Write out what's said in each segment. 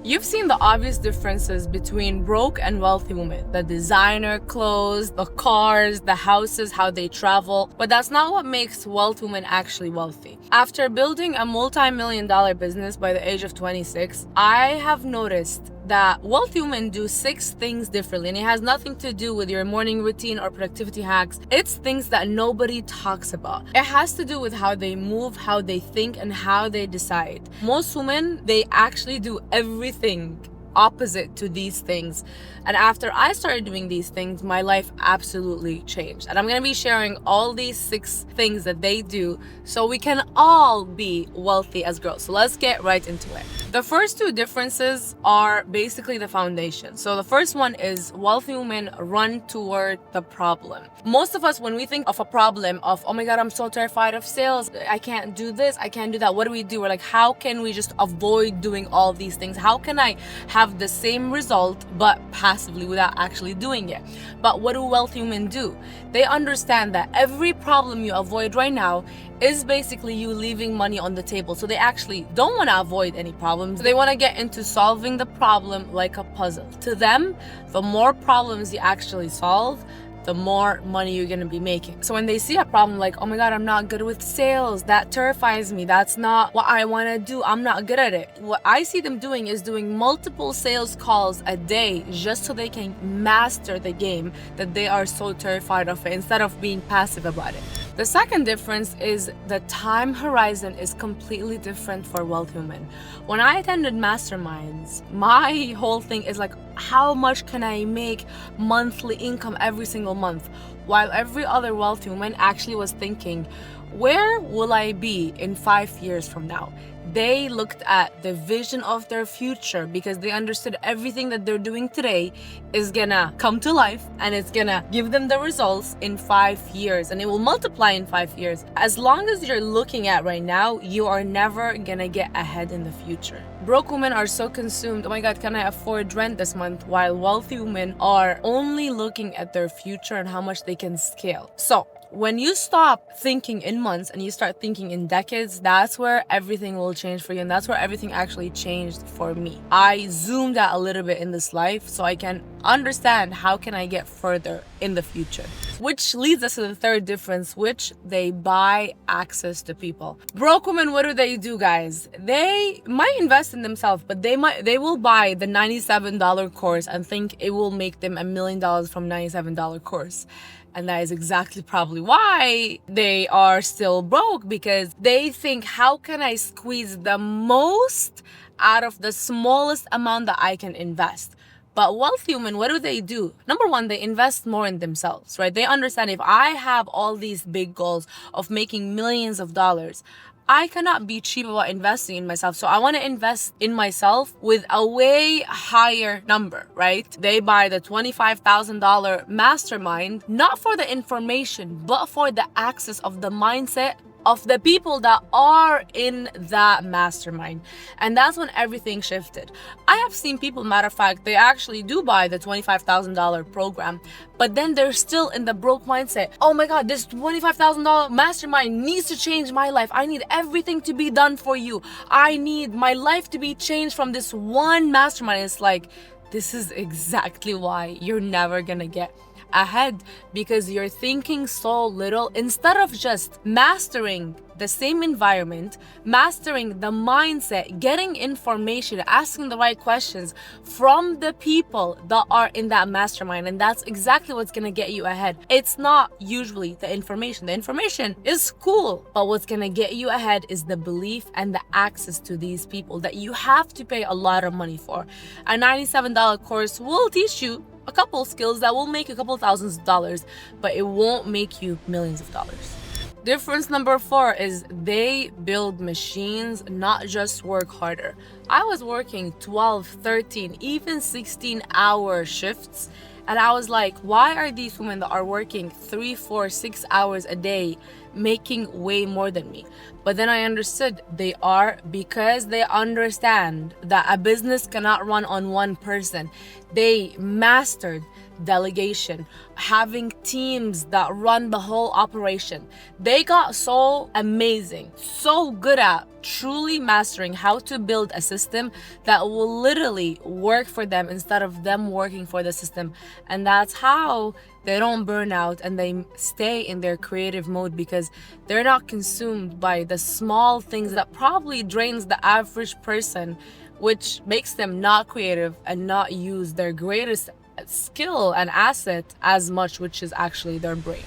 You've seen the obvious differences between broke and wealthy women. The designer clothes, the cars, the houses, how they travel. But that's not what makes wealthy women actually wealthy. After building a multi-million-dollar business by the age of 26, I have noticed that wealthy women do 6 things differently, and it has nothing to do with your morning routine or productivity hacks. It's things that nobody talks about. It has to do with how they move, how they think, and how they decide. Most women, they actually do everything opposite to these things. And after I started doing these things, my life absolutely changed. And I'm going to be sharing all these 6 things that they do so we can all be wealthy as girls. So let's get right into it. The first 2 differences are basically the foundation. So the first one is wealthy women run toward the problem. Most of us, when we think of a problem of, oh my God, I'm so terrified of sales, I can't do this, I can't do that, what do? We're like, how can we just avoid doing all these things? How can I have the same result but passively without actually doing it? But what do wealthy women do? They understand that every problem you avoid right now is basically you leaving money on the table. So they actually don't want to avoid any problems. They want to get into solving the problem like a puzzle. To them, the more problems you actually solve, the more money you're gonna be making. So when they see a problem like, oh my God, I'm not good with sales, that terrifies me, that's not what I wanna do, I'm not good at it. What I see them doing is doing multiple sales calls a day just so they can master the game that they are so terrified of it, instead of being passive about it. The second difference is the time horizon is completely different for wealthy women. When I attended masterminds, my whole thing is like, how much can I make monthly income every single month? While every other wealthy woman actually was thinking, where will I be in 5 years from now? They looked at the vision of their future because they understood everything that they're doing today is gonna come to life and it's gonna give them the results in 5 years, and it will multiply in 5 years. As long as you're looking at right now, you are never gonna get ahead in the future. Broke women are so consumed, oh my God, can I afford rent this month? While wealthy women are only looking at their future and how much they can scale. So when you stop thinking in months and you start thinking in decades, that's where everything will change for you. And that's where everything actually changed for me. I zoomed out a little bit in this life so I can understand how can I get further in the future. Which leads us to the third difference, which they buy access to people. Broke women, what do, guys? They might invest in themselves, but they will buy the $97 course and think it will make them $1 million from $97 course. And that is exactly probably why they are still broke, because they think, how can I squeeze the most out of the smallest amount that I can invest? But wealthy women, what do? Number one, they invest more in themselves, right? They understand, if I have all these big goals of making millions of dollars, I cannot be cheap about investing in myself. So I want to invest in myself with a way higher number, right? They buy the $25,000 mastermind, not for the information, but for the access of the mindset of the people that are in that mastermind. And that's when everything shifted. I have seen people, matter of fact, they actually do buy the $25,000 program, but then they're still in the broke mindset. Oh my God, this $25,000 mastermind needs to change my life. I need everything to be done for you. I need my life to be changed from this one mastermind. It's like, this is exactly why you're never gonna get ahead, because you're thinking so little. Instead of just mastering the same environment, mastering the mindset, getting information, asking the right questions from the people that are in that mastermind. And that's exactly what's gonna get you ahead. It's not usually the information. The information is cool, but what's gonna get you ahead is the belief and the access to these people that you have to pay a lot of money for. A $97 course will teach you a couple skills that will make a couple thousands of dollars, but it won't make you millions of dollars. Difference number 4 is they build machines, not just work harder. I was working 12, 13, even 16-hour shifts, and I was like, why are these women that are working 3, 4, 6 hours a day making way more than me. But then I understood they are, because they understand that a business cannot run on one person. They mastered delegation, having teams that run the whole operation. They got so amazing, so good at truly mastering how to build a system that will literally work for them instead of them working for the system. And that's how they don't burn out and they stay in their creative mode, because they're not consumed by the small things that probably drains the average person, which makes them not creative and not use their greatest skill and asset as much, which is actually their brain.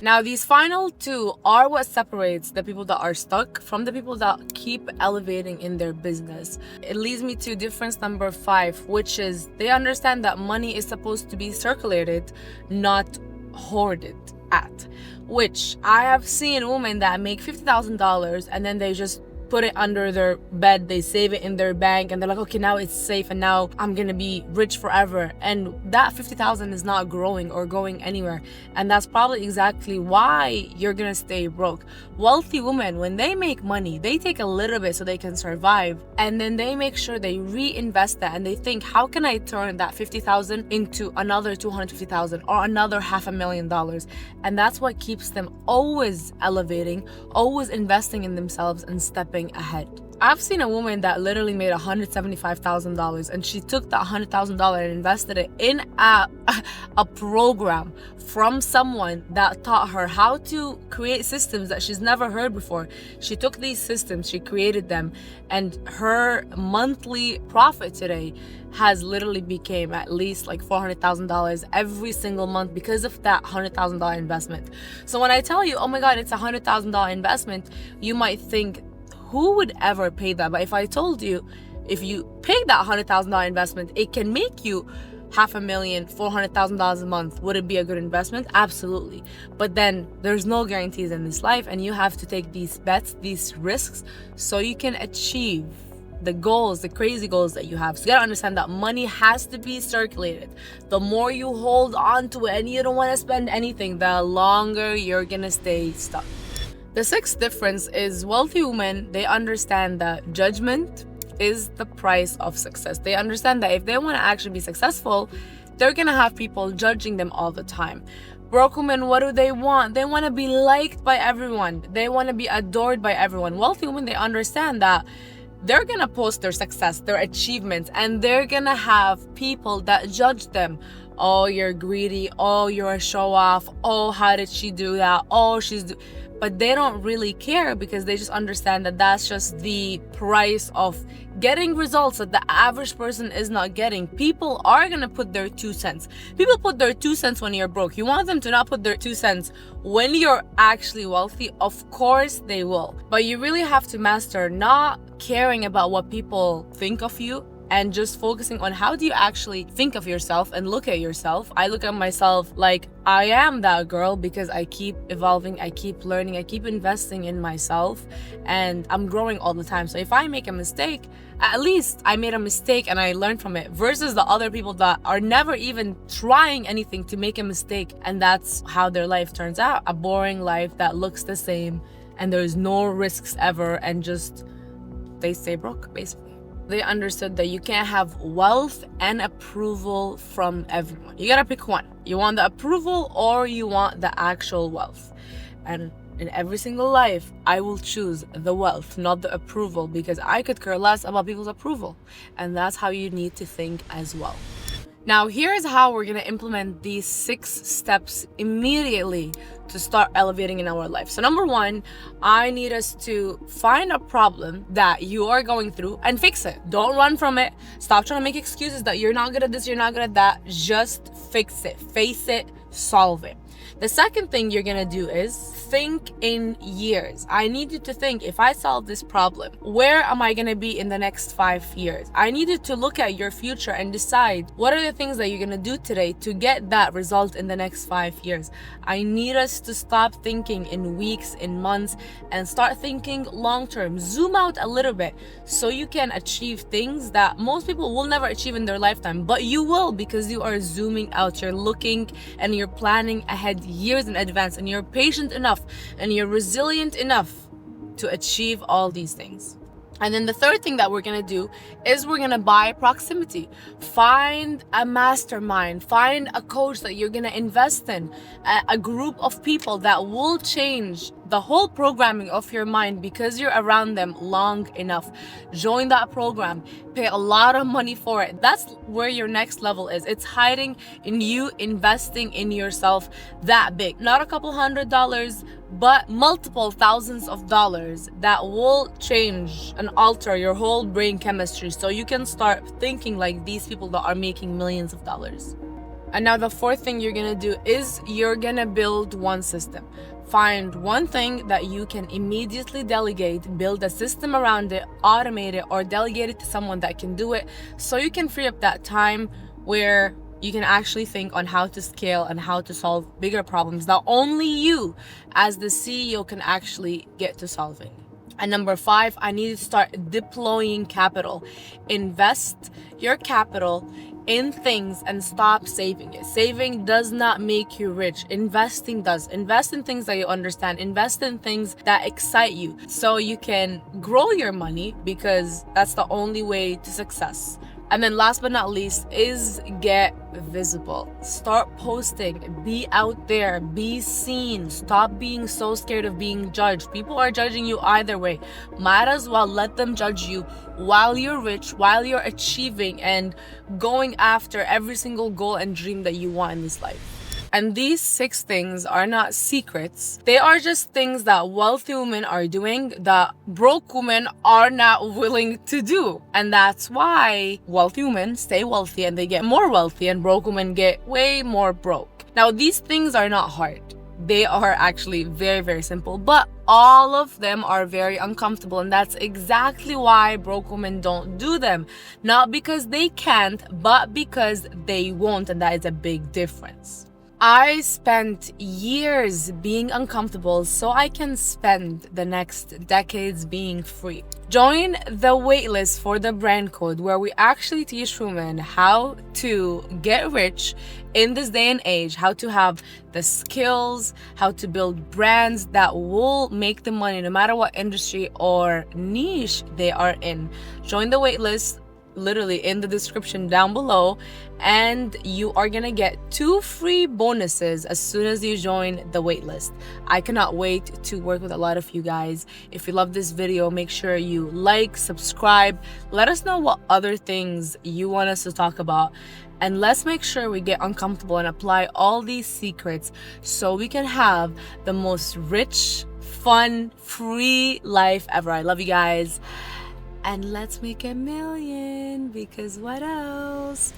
Now, these final two are what separates the people that are stuck from the people that keep elevating in their business. It leads me to difference number 5, which is they understand that money is supposed to be circulated, not hoarded at. Which I have seen women that make $50,000 and then they just put it under their bed, they save it in their bank, and they're like, okay, now it's safe and now I'm gonna be rich forever. And that 50,000 is not growing or going anywhere. And that's probably exactly why you're gonna stay broke. Wealthy women, when they make money, they take a little bit so they can survive, and then they make sure they reinvest that, and they think, how can I turn that 50,000 into another 250,000 or another $500,000? And that's what keeps them always elevating, always investing in themselves and stepping ahead. I've seen a woman that literally made $175,000, and she took that $100,000 and invested it in a program from someone that taught her how to create systems that she's never heard before. She took these systems, she created them, and her monthly profit today has literally became at least like $400,000 every single month because of that $100,000 investment. So when I tell you, oh my God, it's a $100,000 investment, you might think, who would ever pay that? But if I told you, if you pay that $100,000 investment, it can make you $500,000, $400,000 a month. Would it be a good investment? Absolutely. But then there's no guarantees in this life, and you have to take these bets, these risks, so you can achieve the goals, the crazy goals that you have. So you gotta understand that money has to be circulated. The more you hold on to it and you don't want to spend anything, the longer you're gonna stay stuck. The 6th difference is wealthy women, they understand that judgment is the price of success. They understand that if they want to actually be successful, they're going to have people judging them all the time. Broke women, what do they want? They want to be liked by everyone. They want to be adored by everyone. Wealthy women, they understand that they're going to post their success, their achievements, and they're going to have people that judge them. Oh, you're greedy. Oh, you're a show off. Oh, how did she do that? Oh, but they don't really care, because they just understand that that's just the price of getting results that the average person is not getting. People are gonna put their 2 cents. People put their 2 cents when you're broke. You want them to not put their 2 cents when you're actually wealthy? Of course they will. But you really have to master not caring about what people think of you, and just focusing on how do you actually think of yourself and look at yourself. I look at myself like I am that girl, because I keep evolving, I keep learning, I keep investing in myself, and I'm growing all the time. So if I make a mistake, at least I made a mistake and I learned from it, versus the other people that are never even trying anything to make a mistake, and that's how their life turns out. A boring life that looks the same, and there's no risks ever, and just they stay broke, basically. They understood that you can't have wealth and approval from everyone. You gotta pick one. You want the approval or you want the actual wealth. And in every single life, I will choose the wealth, not the approval, because I could care less about people's approval. And that's how you need to think as well. Now, here's how we're gonna implement these 6 steps immediately to start elevating in our life. So number 1, I need us to find a problem that you are going through and fix it. Don't run from it. Stop trying to make excuses that you're not good at this, you're not good at that. Just fix it, face it, solve it. The second thing you're gonna do is think in years. I need you to think, if I solve this problem, where am I gonna be in the next 5 years? I need you to look at your future and decide what are the things that you're gonna do today to get that result in the next 5 years. I need us to stop thinking in weeks, in months, and start thinking long term. Zoom out a little bit so you can achieve things that most people will never achieve in their lifetime, but you will, because you are zooming out. You're looking and you're planning ahead years in advance, and you're patient enough enough and you're resilient enough to achieve all these things. And then the third thing that we're gonna do is we're gonna buy proximity. Find a mastermind, find a coach that you're gonna invest in, a group of people that will change the whole programming of your mind because you're around them long enough. Join that program, pay a lot of money for it. That's where your next level is. It's hiding in you investing in yourself that big. Not a couple $100s, but multiple thousands of dollars that will change and alter your whole brain chemistry so you can start thinking like these people that are making millions of dollars. And now the fourth thing you're gonna do is you're gonna build one system. Find one thing that you can immediately delegate, build a system around it, automate it, or delegate it to someone that can do it so you can free up that time where you can actually think on how to scale and how to solve bigger problems that only you as the CEO can actually get to solving. And number 5, I need to start deploying capital. Invest your capital in things and stop saving it. Saving does not make you rich. Investing does. Invest in things that you understand. Invest in things that excite you so you can grow your money, because that's the only way to success. And then last but not least is get visible. Start posting, be out there, be seen. Stop being so scared of being judged. People are judging you either way. Might as well let them judge you while you're rich, while you're achieving and going after every single goal and dream that you want in this life. And these 6 things are not secrets. They are just things that wealthy women are doing that broke women are not willing to do. And that's why wealthy women stay wealthy and they get more wealthy, and broke women get way more broke. Now, these things are not hard. They are actually very, very simple, but all of them are very uncomfortable, and that's exactly why broke women don't do them. Not because they can't, but because they won't, and that is a big difference. I spent years being uncomfortable so I can spend the next decades being free. Join the waitlist for the brand code, where we actually teach women how to get rich in this day and age, how to have the skills, how to build brands that will make them money no matter what industry or niche they are in. Join the waitlist literally in the description down below, and you are gonna get 2 free bonuses as soon as you join the waitlist. I cannot wait to work with a lot of you guys. If you love this video, make sure you like, subscribe, let us know what other things you want us to talk about, and let's make sure we get uncomfortable and apply all these secrets so we can have the most rich, fun, free life ever. I love you guys. And let's make $1 million, because what else?